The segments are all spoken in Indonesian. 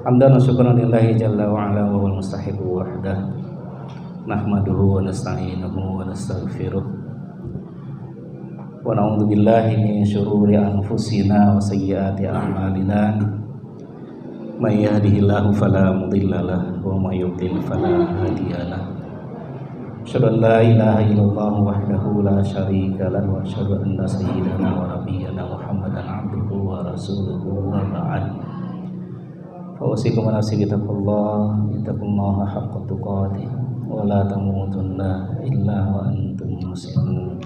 Hamdan wa syukran lillahi jalla wa ala wa huwal mustahibu wahdah. Nahmaduhu wa nasta'inuhu wa nastaghfiruh. Wa na'udzu billahi min syururi anfusina wa sayyiati a'malina. May yahdihillahu fala mudilla lahu wa may yudlil fala hadiya lahu. Asyhadu an la ilaha illallah wahdahu la syarika lahu wa asyhadu anna sayyidana wa nabiyyana Muhammadan abduhu wa rasuluhu wa ba'd. Fawasikum wa nafsi bitaqullah ittaqullaha haqqa tuqatih wa la tamutunna illa wa antum muslimun.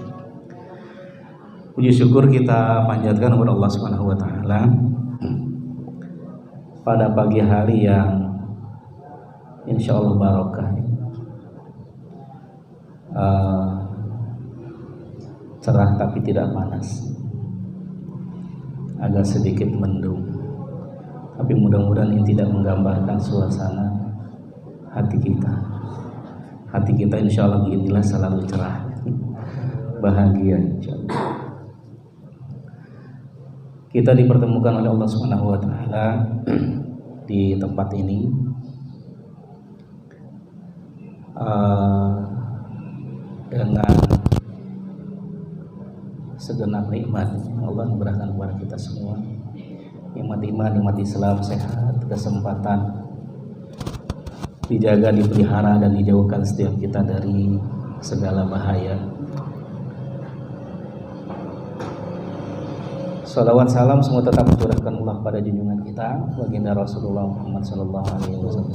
Puji syukur kita panjatkan kepada Allah Subhanahu wa taala pada pagi hari yang insyaallah barokah, cerah tapi tidak panas, agak sedikit mendung. Tapi mudah-mudahan ini tidak menggambarkan suasana hati kita. Hati kita insya Allah inilah selalu cerah, bahagia insya Allah. Kita dipertemukan oleh Allah Subhanahu wa taala di tempat ini dengan segenap nikmat Allah memberikan kepada kita semua. Nikmat iman, nikmat Islam, sehat, kesempatan, dijaga, dipelihara dan dijauhkan setiap kita dari segala bahaya. Salawat salam semua tetap dicurahkan Allah pada junjungan kita, baginda Rasulullah Muhammad SAW,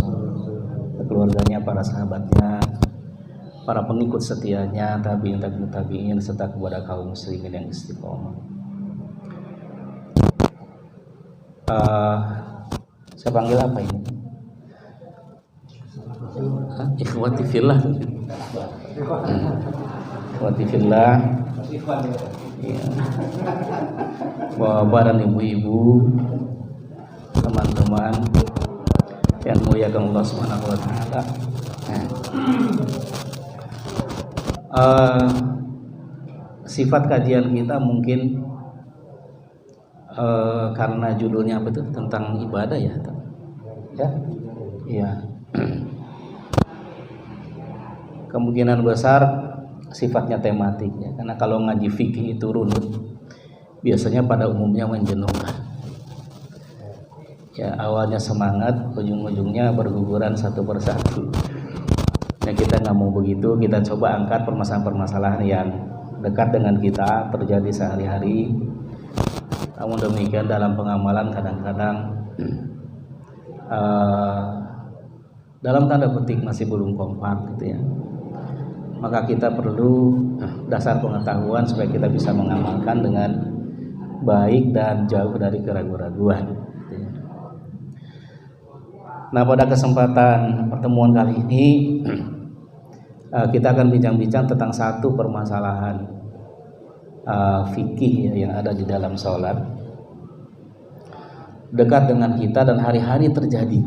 keluarganya, para sahabatnya, para pengikut setianya, tabi'in, tabi'in, serta kepada kaum muslimin yang istiqomah. Saya panggil apa ini? Ikhwati fillah. Ikhwati fillah. Ya. Bapak dan ibu-ibu, teman-teman yang muliakan Allah Subhanahu wa taala. Sifat kajian kita mungkin karena judulnya apa tuh, tentang ibadah ya, iya. Kemungkinan besar sifatnya tematik ya, karena kalau ngaji fikih itu runut, biasanya pada umumnya menjenuhkan. Ya, awalnya semangat, ujung-ujungnya berguguran satu persatu. Ya, kita nggak mau begitu, kita coba angkat permasalahan-permasalahan yang dekat dengan kita, terjadi sehari-hari. Namun demikian dalam pengamalan kadang-kadang dalam tanda petik masih belum kompak gitu ya. Maka kita perlu dasar pengetahuan supaya kita bisa mengamalkan dengan baik dan jauh dari keraguan-raguan gitu ya. Nah, pada kesempatan pertemuan kali ini kita akan bincang-bincang tentang satu permasalahan fikih yang ada di dalam sholat, dekat dengan kita dan hari-hari terjadi,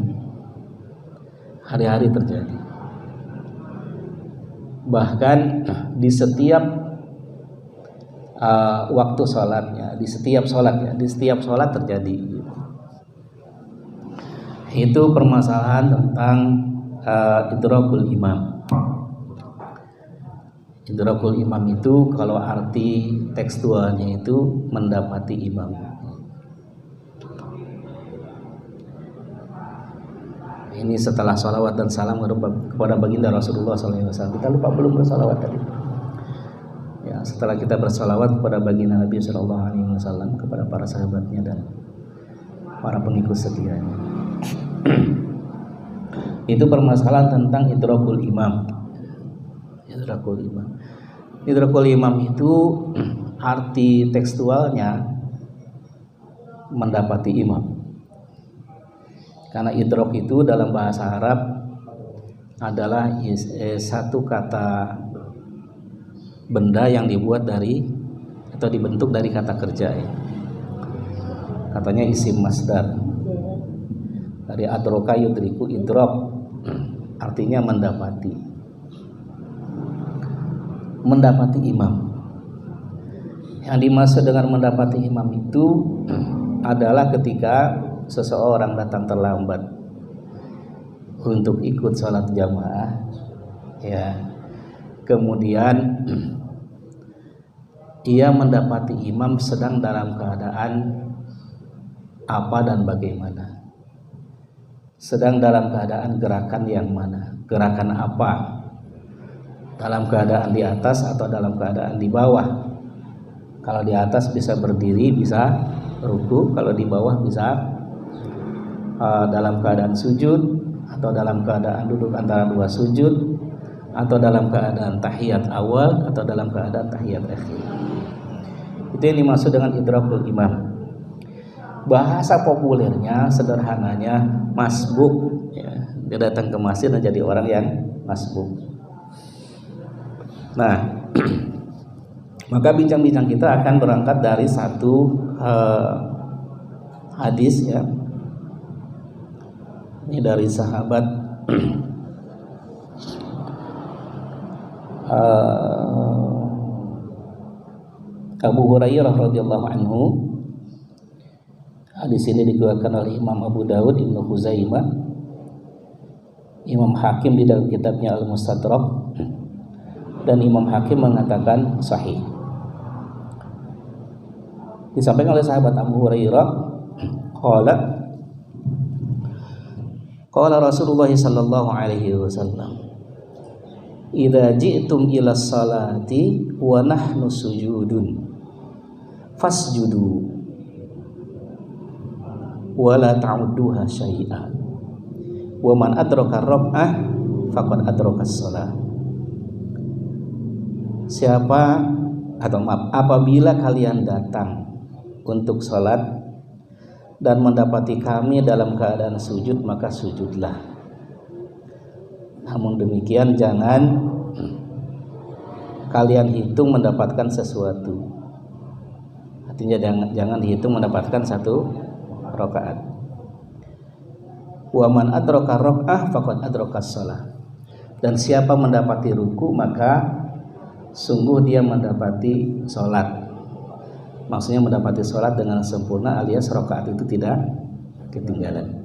bahkan di setiap waktu sholatnya, di setiap sholat terjadi. Itu permasalahan tentang idrakul imam. Idrakul imam itu kalau arti tekstualnya itu mendapati imam. Ini setelah salawat dan salam kepada baginda Rasulullah SAW. Kita lupa belum bersalawat tadi. Ya, setelah kita bersalawat kepada baginda Nabi SAW, kepada para sahabatnya dan para pengikut setianya. Itu permasalahan tentang idrakul imam. Idrakul imam itu arti tekstualnya mendapati imam. Karena idrok itu dalam bahasa Arab adalah satu kata benda yang dibuat dari atau dibentuk dari kata kerja ya. Katanya isim masdar dari adroka yudriku idrok, artinya mendapati imam. Yang dimaksud dengan mendapati imam itu adalah ketika seseorang datang terlambat untuk ikut sholat jamaah ya, kemudian ia mendapati imam sedang dalam keadaan apa dan bagaimana, sedang dalam keadaan gerakan yang mana, gerakan apa, dalam keadaan di atas atau dalam keadaan di bawah. Kalau di atas bisa berdiri, bisa ruku, kalau di bawah bisa dalam keadaan sujud, atau dalam keadaan duduk antara dua sujud, atau dalam keadaan tahiyat awal, atau dalam keadaan tahiyat akhir. Itu yang dimaksud dengan idrakul imam. Bahasa populernya, sederhananya masbuk ya. Dia datang ke masjid dan jadi orang yang masbuk. Nah, maka bincang-bincang kita akan berangkat dari satu hadis ya. Ini dari sahabat Abu Hurairah radhiyallahu anhu. Hadis ini dikeluarkan oleh Imam Abu Dawud, Ibnu Khuzaimah, Imam Hakim di dalam kitabnya Al-Mustadrak, dan Imam Hakim mengatakan sahih. Disampaikan oleh sahabat Abu Hurairah, qala Rasulullah sallallahu alaihi wasallam, idza ji'tum ila salati wa nahnu sujudun fasjudu wala ta'udduha syai'a wa man adraka rab'ah faqad adraka shalah. Apabila kalian datang untuk sholat dan mendapati kami dalam keadaan sujud, maka sujudlah. Namun demikian jangan kalian hitung mendapatkan sesuatu. Artinya jangan dihitung mendapatkan satu rakaat. Wa man adraka raka'ah faqad adraka shalah. Dan siapa mendapati ruku maka sungguh dia mendapati salat. Maksudnya mendapati salat dengan sempurna alias rakaat itu tidak ketinggalan.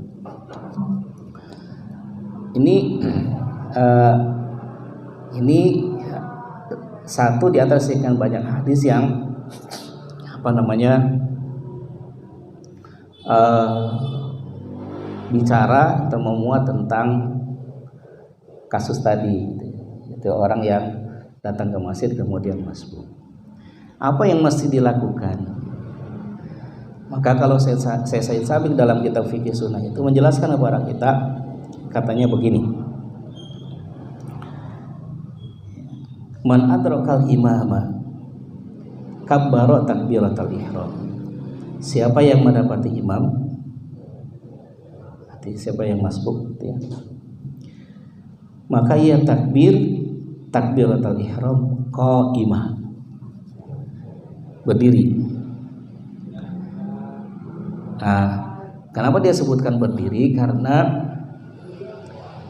Ini satu di antara sekian banyak hadis yang bicara atau memuat tentang kasus tadi, itu orang yang datang ke masjid kemudian masbuk. Apa yang mesti dilakukan? Maka kalau saya Said Sabiq dalam kitab Fikih Sunnah itu menjelaskan kepada kita, katanya begini: man adrakal imama kabbara takbiratul ihram. Siapa yang mendapati imam, siapa yang masbuk ya, maka ia takbiratul ihram qaimah, berdiri. Nah, kenapa dia sebutkan berdiri? Karena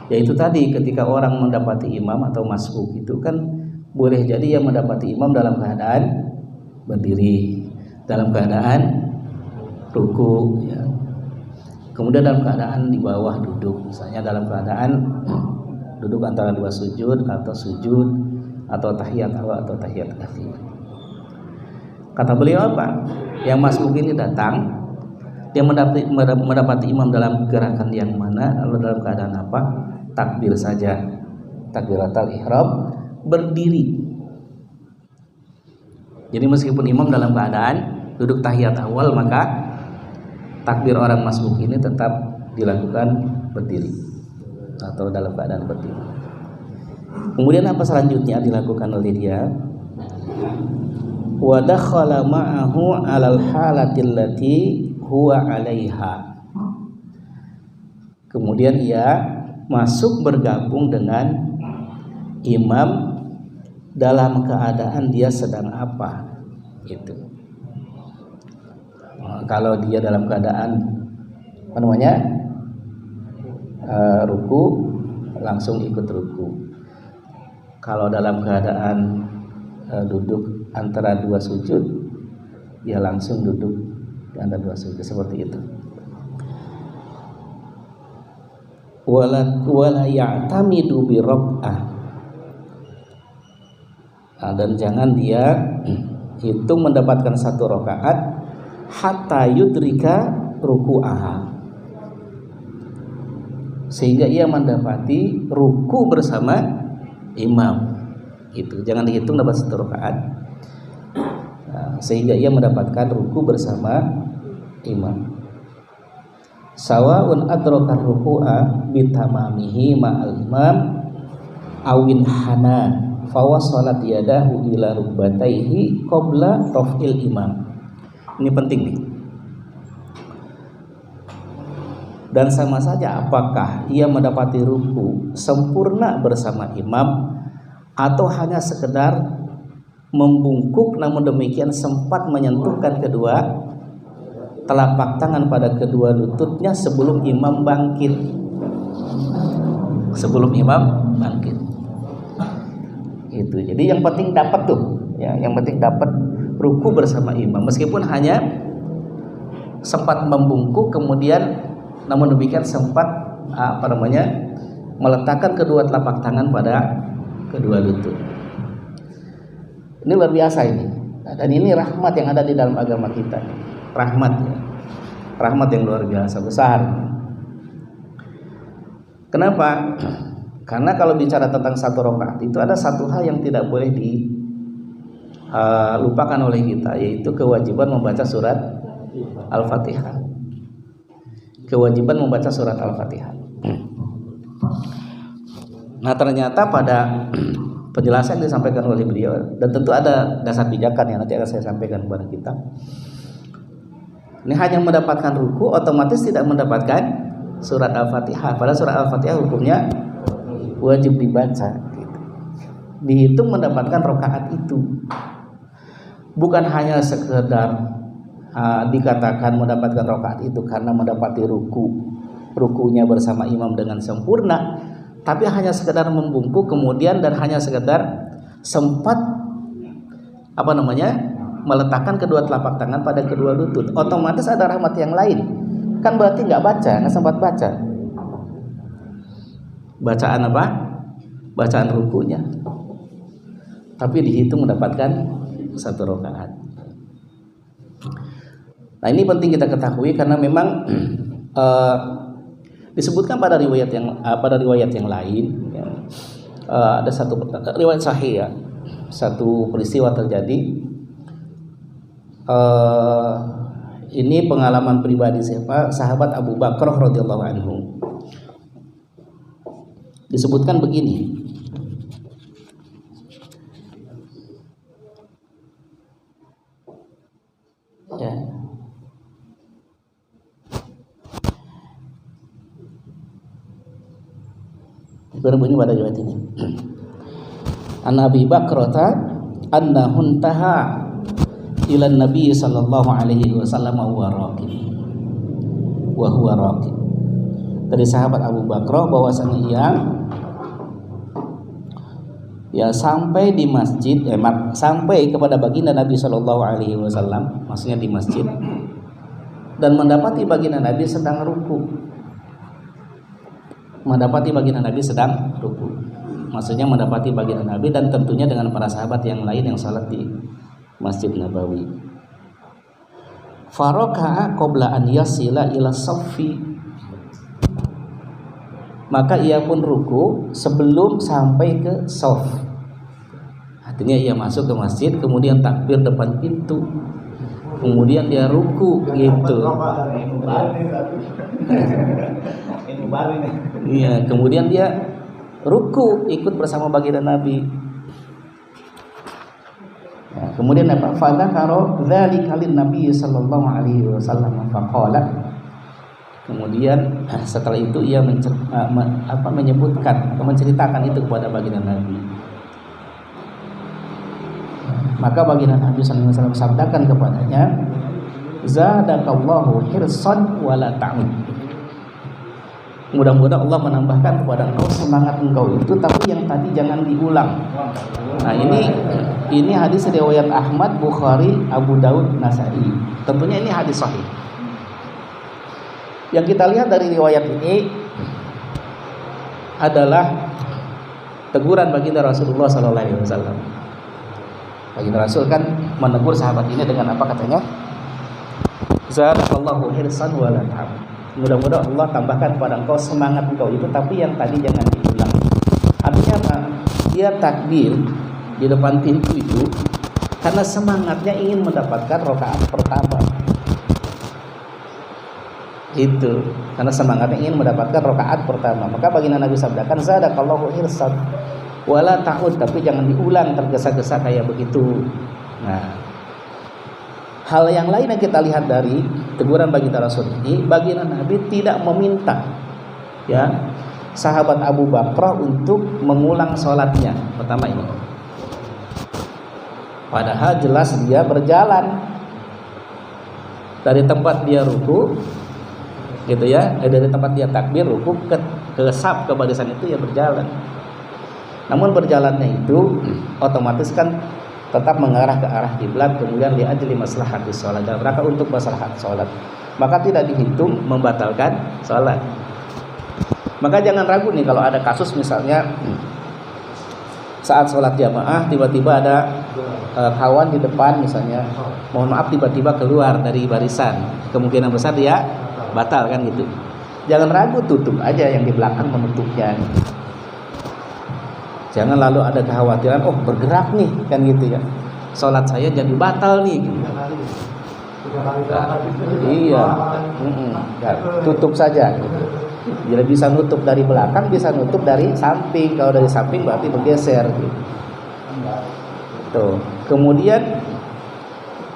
yaitu tadi ketika orang mendapati imam atau masbuk itu kan boleh jadi yang mendapati imam dalam keadaan berdiri, dalam keadaan ruku ya. Kemudian dalam keadaan di bawah duduk, misalnya dalam keadaan duduk antara dua sujud atau tahiyat awal atau tahiyat akhir. Kata beliau apa? Yang masbuk ini datang, dia mendapati imam dalam gerakan yang mana, lalu dalam keadaan apa? Takbir saja, takbiratul ihram, berdiri. Jadi meskipun imam dalam keadaan duduk tahiyat awal, maka takbir orang masbuk ini tetap dilakukan berdiri atau dalam keadaan berdiri. Kemudian apa selanjutnya dilakukan oleh dia? Wa dakhala ma'ahu 'alal halatil lati huwa 'alaiha. Kemudian ia masuk bergabung dengan imam dalam keadaan dia sedang apa gitu. Kalau dia dalam keadaan apa namanya ruku, langsung ikut ruku. Kalau dalam keadaan duduk antara dua sujud, dia langsung duduk di antara dua sujud, seperti itu. Wala ya'tamidu bi raq'ah. Dan jangan dia hitung mendapatkan satu rakaat hatta yudrika ruku'aha, sehingga ia mendapati ruku bersama imam. Itu jangan dihitung dapat satu rakaat, sehingga ia mendapatkan ruku bersama imam. Sawa'un adraka ruku'a bitamamihi ma'al imam awin hana fawasalat yadahu ila rukbatayhi qabla raf'il imam. Ini penting nih. Dan sama saja apakah ia mendapati ruku sempurna bersama imam atau hanya sekedar membungkuk, namun demikian sempat menyentuhkan kedua telapak tangan pada kedua lututnya sebelum imam bangkit. Sebelum imam bangkit. Itu. Jadi yang penting dapat tuh, ya, yang penting dapat ruku bersama imam, meskipun hanya sempat membungkuk, kemudian namun demikian sempat meletakkan kedua telapak tangan pada kedua lutut. Ini luar biasa ini. Dan ini rahmat yang ada di dalam agama kita. Rahmat, ya. Rahmat yang luar biasa besar. Kenapa? Karena kalau bicara tentang satu rakaat itu ada satu hal yang tidak boleh dilupakan oleh kita, yaitu kewajiban membaca surat Al-Fatihah. Kewajiban membaca surat Al-Fatihah. Nah, ternyata pada penjelasan yang disampaikan oleh beliau, dan tentu ada dasar pijakan yang nanti akan saya sampaikan kepada kita. Ini hanya mendapatkan ruku, otomatis tidak mendapatkan surat Al-Fatihah. Padahal surat Al-Fatihah hukumnya wajib dibaca. Dihitung mendapatkan rakaat itu. Bukan hanya sekedar dikatakan mendapatkan rakaat itu karena mendapati rukunya bersama imam dengan sempurna, tapi hanya sekedar membungkuk kemudian dan hanya sekedar sempat meletakkan kedua telapak tangan pada kedua lutut. Otomatis ada rahmat yang lain. Kan berarti nggak sempat baca. Bacaan apa? Bacaan rukunya. Tapi dihitung mendapatkan satu rakaat. Nah, ini penting kita ketahui karena memang disebutkan pada riwayat yang lain, ya, ada satu riwayat sahih, ya, satu peristiwa terjadi. Ini pengalaman pribadi sahabat Abu Bakar radhiyallahu anhu. Disebutkan begini. Ya. Berbunyi pada riwayat ini. An Abi Bakrata annahu taha ila Nabi sallallahu alaihi wasallam wa huwa raqib. Dari sahabat Abu Bakar bahwasanya ia sampai di masjid, sampai kepada baginda Nabi sallallahu alaihi wasallam, maksudnya di masjid, dan mendapati baginda Nabi sedang ruku. Maksudnya mendapati baginda Nabi dan tentunya dengan para sahabat yang lain yang salat di Masjid Nabawi. Faraka'a qabla an yasila ila saffi. Maka ia pun ruku sebelum sampai ke shaf. Artinya ia masuk ke masjid, kemudian takbir depan pintu, kemudian dia ruku gitu. Iya, kemudian dia ruku ikut bersama baginda Nabi. Nah, kemudian apa? Fadzakara dzalika lin Nabi sallallahu alaihi wasallam faqala. Kemudian setelah itu ia menyebutkan atau menceritakan itu kepada baginda Nabi. Maka baginda Nabi sallallahu alaihi wasallam sabdakan kepadanya, zadakallahu hirsan wala ta'ud. Mudah-mudahan Allah menambahkan kepada engkau semangat engkau itu, tapi yang tadi jangan diulang. Nah, ini hadis riwayat Ahmad, Bukhari, Abu Daud, Nasai. Tentunya ini hadis sahih. Yang kita lihat dari riwayat ini adalah teguran baginda Rasulullah sallallahu alaihi wasallam. Baginda Rasul kan menegur sahabat ini dengan apa katanya? Zadakallahu hirsan wala ta'ud. Mudah-mudahan Allah tambahkan pada engkau semangat engkau itu, tapi yang tadi jangan diulang. Artinya apa? Dia takbir di depan pintu itu karena semangatnya ingin mendapatkan rakaat pertama. Itu karena semangatnya ingin mendapatkan rakaat pertama. Maka baginda Nabi sabdakan, zadakallahu hirsan wala ta'ud, tapi jangan diulang tergesa-gesa kayak begitu. Nah, hal yang lain yang kita lihat dari teguran baginda Rasul ini, baginda Nabi tidak meminta ya sahabat Abu Bakar untuk mengulang sholatnya pertama ini. Padahal jelas dia berjalan dari tempat dia ruku, gitu ya, dari tempat dia takbir ruku ke saf ke barisan itu ya berjalan. Namun berjalannya itu otomatis kan tetap mengarah ke arah kiblat, kemudian li ajli maslahatis sholat, dan rangka untuk maslahat sholat, maka tidak dihitung membatalkan sholat. Maka jangan ragu nih kalau ada kasus misalnya saat sholat jamaah tiba-tiba ada kawan di depan misalnya, mohon maaf tiba-tiba keluar dari barisan, kemungkinan besar dia batal kan gitu. Jangan ragu, tutup aja yang di belakang menutupnya. Jangan lalu ada kekhawatiran, oh bergerak nih kan gitu ya, sholat saya jadi batal nih. Iya, tutup saja. Jadi bisa nutup dari belakang, bisa nutup dari samping. Kalau dari samping berarti bergeser. Gitu. Tuh. Kemudian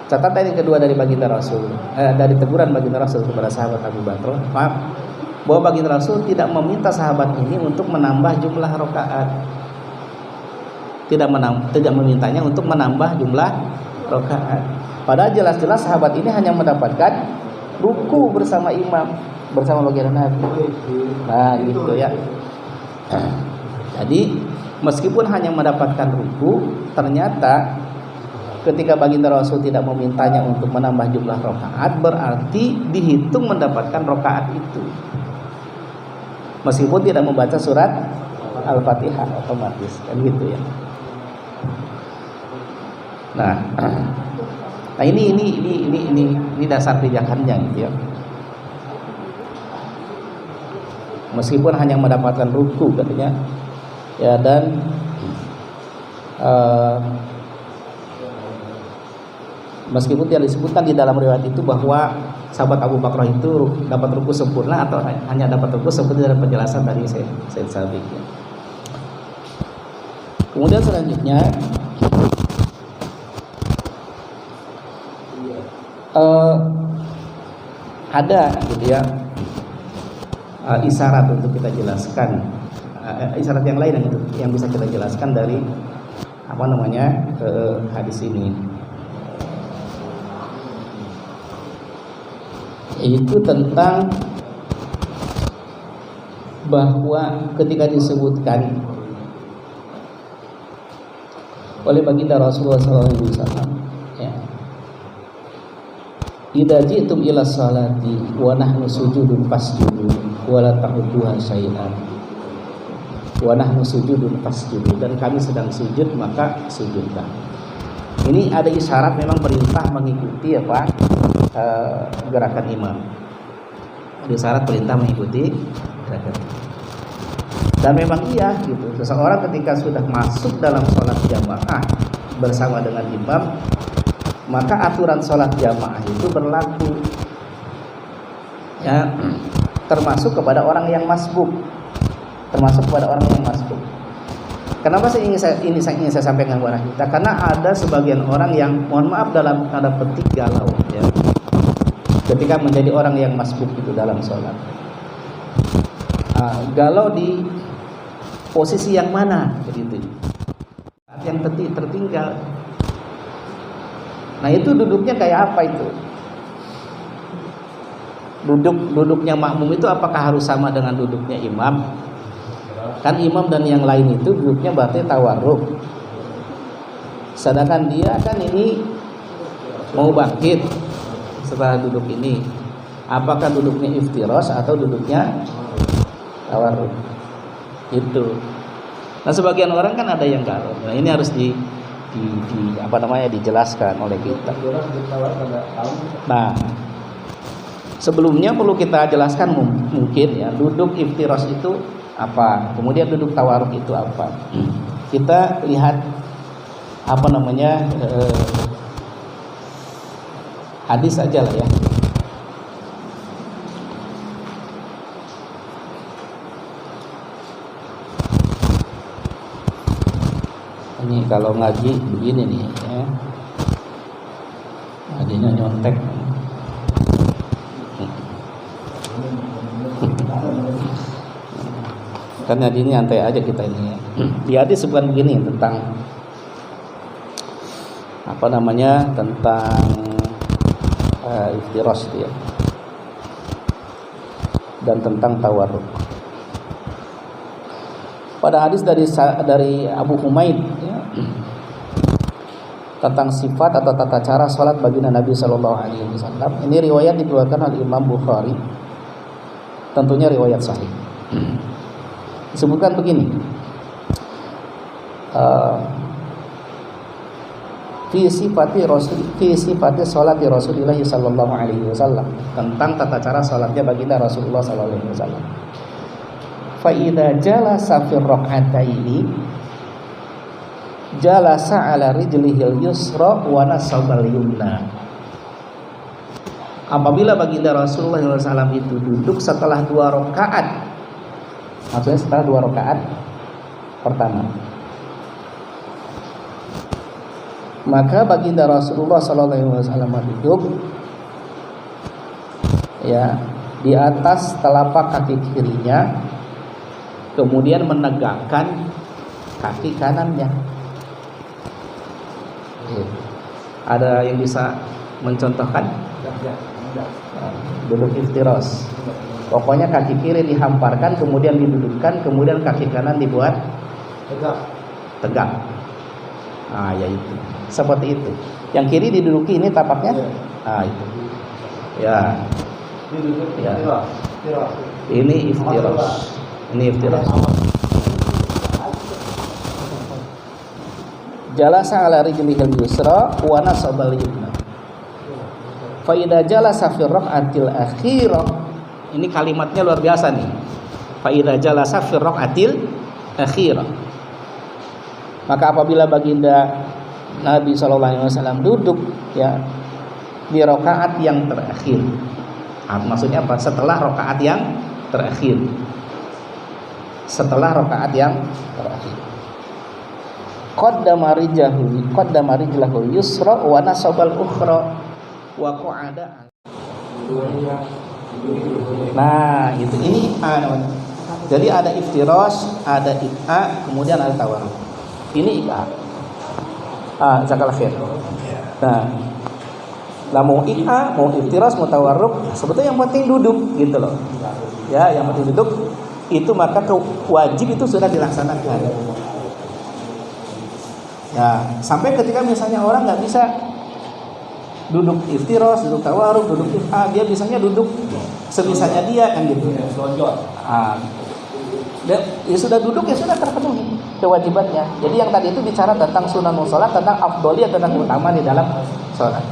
catatan yang kedua dari baginda Rasul, dari teguran baginda Rasul kepada sahabat Abu Bakar, bahwa baginda Rasul tidak meminta sahabat ini untuk menambah jumlah rakaat. Tidak memintanya untuk menambah jumlah rakaat. Padahal jelas-jelas sahabat ini hanya mendapatkan ruku bersama imam, bersama baginda Nabi. Nah, gitu ya. Jadi meskipun hanya mendapatkan ruku, ternyata ketika baginda Rasul tidak memintanya untuk menambah jumlah rakaat, berarti dihitung mendapatkan rakaat itu. Meskipun tidak membaca surat Al-Fatihah otomatis kan gitu ya. Nah, ini dasar pijakannya gitu ya. Meskipun hanya mendapatkan ruku katanya, ya, dan meskipun tidak disebutkan di dalam riwayat itu bahwa sahabat Abu Bakar itu dapat ruku sempurna atau hanya dapat ruku seperti dalam penjelasan dari Said Sabiq. Ya. Kemudian selanjutnya ada gitu ya isyarat untuk kita jelaskan, isyarat yang lain yang bisa kita jelaskan dari hadis ini, yaitu tentang bahwa ketika disebutkan oleh baginda Rasulullah SAW, ya, idza ji'tum ila salati wa nahnu sujudun fasjudu wa la ta'udduha syai'an. Wa nahnu sujudun fasjudu, dan kami sedang sujud maka sujudlah. Ini ada isyarat memang perintah mengikuti gerakan imam. Ada isyarat perintah mengikuti gerakan. Dan memang iya gitu. Seseorang ketika sudah masuk dalam sholat jamaah bersama dengan imam, maka aturan sholat jamaah itu berlaku, ya, termasuk kepada orang yang masbuk, Kenapa ini ingin saya sampaikan kepada kita? Karena ada sebagian orang yang, mohon maaf dalam tanda petik, galau, ya, ketika menjadi orang yang masbuk itu dalam sholat. Galau di posisi yang mana begitu? Yang tertinggal. Nah itu duduknya kayak apa itu? Duduknya makmum itu apakah harus sama dengan duduknya imam? Kan imam dan yang lain itu duduknya berarti tawarruk. Sedangkan dia kan ini mau bangkit setelah duduk ini. Apakah duduknya iftiros atau duduknya tawarruk? Itu. Nah sebagian orang kan ada yang galon. Nah ini harus dijelaskan oleh kita. Nah sebelumnya perlu kita jelaskan mungkin ya, duduk iftiros itu apa, kemudian duduk tawarruk itu apa. Kita lihat hadis aja lah ya. Ini kalau ngaji begini nih ya. Ngajinya nyontek. Kan ngaji ini nyantai aja kita ini ya. Di hadis sebutan begini tentang tentang iftiros dia dan tentang tawarruk. Pada hadis dari Abu Humaid ya, tentang sifat atau tata cara salat baginda Nabi Shallallahu Alaihi Wasallam. Ini riwayat dikeluarkan oleh Imam Bukhari, tentunya riwayat sahih. Disebutkan begini, fi sifati salat Rasulullah Sallallahu Alaihi Wasallam, tentang tata cara salatnya baginda Rasulullah Sallallahu Alaihi Wasallam. Fa idza jalasa fi rak'ataini jalasa ala rijlihil yusra wa nasabal yumna. Apabila baginda Rasulullah SAW itu duduk setelah 2 rakaat, maksudnya setelah 2 rakaat pertama, maka baginda Rasulullah SAW duduk ya di atas telapak kaki kirinya, kemudian menegakkan kaki kanannya. Ada yang bisa mencontohkan? Duduk iftiros. Pokoknya kaki kiri dihamparkan, kemudian didudukkan, kemudian kaki kanan dibuat tegak. Ah, ya itu. Seperti itu. Yang kiri diduduki, ini tapaknya. Ah, itu. Ya. Ya. Ini iftiros. Ini iftiros. Jalasa ala rijlihil yusra wa nasabal yumna. Fa idza jalasa fi raq'atil akhirah. Ini kalimatnya luar biasa nih. Fa idza jalasa fi raq'atil akhirah. Maka apabila baginda Nabi sallallahu alaihi wasallam duduk ya di rakaat yang terakhir. Maksudnya apa? Setelah rakaat yang terakhir. Setelah rakaat yang terakhir. Qaddama rijlahu yusra wa nasabal ukhra wa qa'ada. Nah, itu ini namanya. Jadi ada iftiros, ada iqa, kemudian ada tawarruk. Ini iqa. Jazakallahu khair. Nah, mau iqa, mau iftiros, mau tawarruk, sebetulnya yang penting duduk gitu loh. Ya, yang penting duduk. Itu maka wajib itu sudah dilaksanakan. Ya, sampai ketika misalnya orang nggak bisa duduk iftiros, duduk tawarruk, duduk iqa, dia bisanya duduk sebisanya dia kan gitu. Ya sudah duduk ya sudah terpenuhi kewajibannya. Jadi yang tadi itu bicara tentang sunanul sholat, tentang afdholiyah, tentang keutamaan di dalam sholat.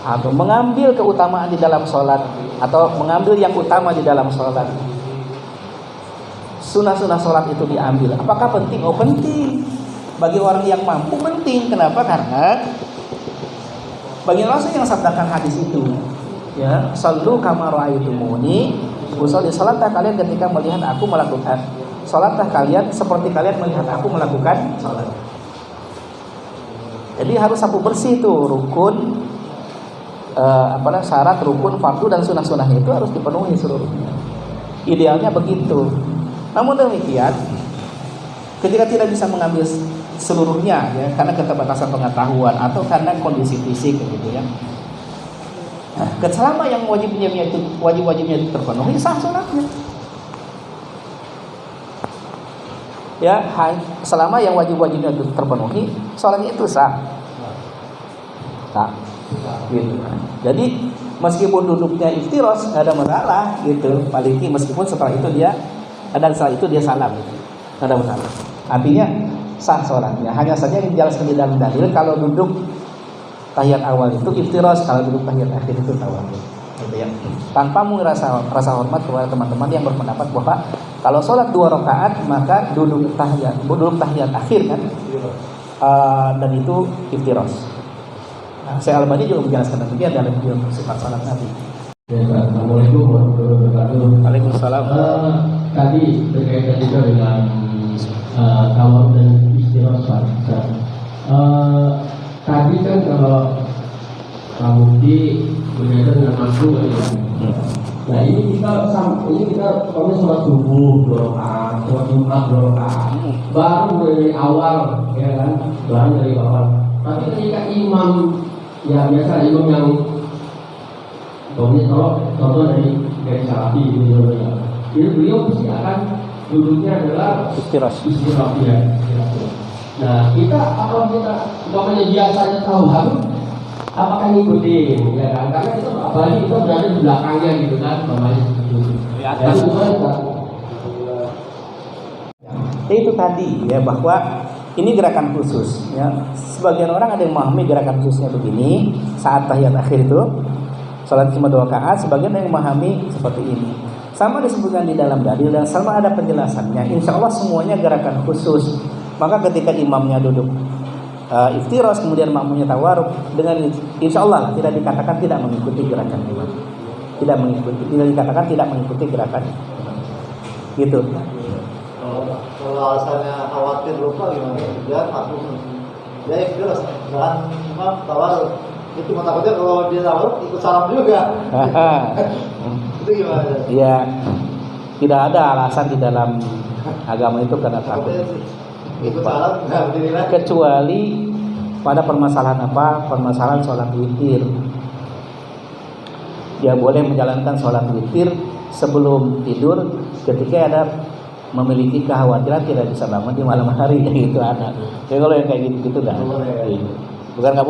Atau mengambil keutamaan di dalam sholat, atau mengambil yang utama di dalam sholat. Sunah-sunah sholat itu diambil. Apakah penting? Oh penting. Bagi orang yang mampu penting. Kenapa? Karena bagi Rasul yang sabdakan hadis itu, ya, sallu kama ra'aitumuni usolli, salatlah kalian ketika melihat aku melakukan, salatlah kalian seperti kalian melihat aku melakukan salat. Jadi harus sapu bersih tuh rukun, syarat rukun, fardu dan sunah-sunahnya itu harus dipenuhi seluruhnya. Idealnya begitu. Namun demikian, ketika tidak bisa mengambil seluruhnya ya, karena keterbatasan pengetahuan atau karena kondisi fisik gitu ya. Nah, selama yang wajib-wajibnya itu terpenuhi, sah sholatnya. Ya, selama yang wajib-wajibnya itu terpenuhi, sholatnya itu sah. Sah. Gitu. Jadi meskipun duduknya iftiros nggak ada masalah gitu, palingnya meskipun setelah itu dia salam gitu, nggak ada masalah. Artinya sah sholatnya. Hanya saja yang dijelaskan di dalam dalil, kalau duduk tahiyat awal itu iftiros, kalau duduk tahiyat akhir itu tawadhu. Gitu ya. Tanpa rasa hormat kepada teman-teman yang berpendapat bahwa kalau sholat 2 rakaat maka duduk tahiyat akhir kan, dan itu iftiros. Nah, Syekh Albani juga menjelaskan demikian dalam video sifat salat Nabi. Assalamualaikum warahmatullahi wabarakatuh. Waalaikumsalam. Tadi berkaitan juga dengan tawaf dan istirahat. Tadi kan kalau Pak Mufti berkaitan dengan makruh ya. Nah ini kita kalau sholat subuh 2 rakaat, sholat Jumat 2 rakaat, baru dari awal ya kan, baru dari awal. Tapi ketika imam ya biasa imam yang contoh dari Salafi gitu ya. Jadi beliau pasti akan duduknya adalah istirahat ya. Nah kita apakah kita umpamanya biasanya tahu harus apakah ngikutin ya kan, karena itu apalagi kita berada di belakangnya gitu kan, umpamanya seperti itu. Ya itu tadi ya, bahwa ini gerakan khusus ya. Sebagian orang ada yang memahami gerakan khususnya begini saat tahiyat akhir itu salat cuma 2 rakaat, sebagian ada yang memahami seperti ini. Sama disebutkan di dalam dalil dan sama ada penjelasannya. Insya Allah semuanya gerakan khusus. Maka ketika imamnya duduk iftiros kemudian makmumnya tawarruk, dengan insya Allah tidak dikatakan tidak mengikuti gerakan imam. Tidak dikatakan tidak mengikuti gerakan imam. Gitu. Kalau alasannya khawatir lupa gimana? Dia makmum, dia iftiros, jangan imam tawarruk. Itu cuma takutnya kalau dia tawarruk ikut salam juga. Itu gimana? Iya, tidak ada alasan di dalam agama itu karena takut. Ikut salam nggak berdiri lagi. Kecuali pada permasalahan apa? Permasalahan sholat witir. Dia boleh menjalankan sholat witir sebelum tidur ketika ada memiliki kekhawatiran tidak bisa bangun di malam hari, itu ada. Jadi kalau yang kayak gitu dah. Bukan nggak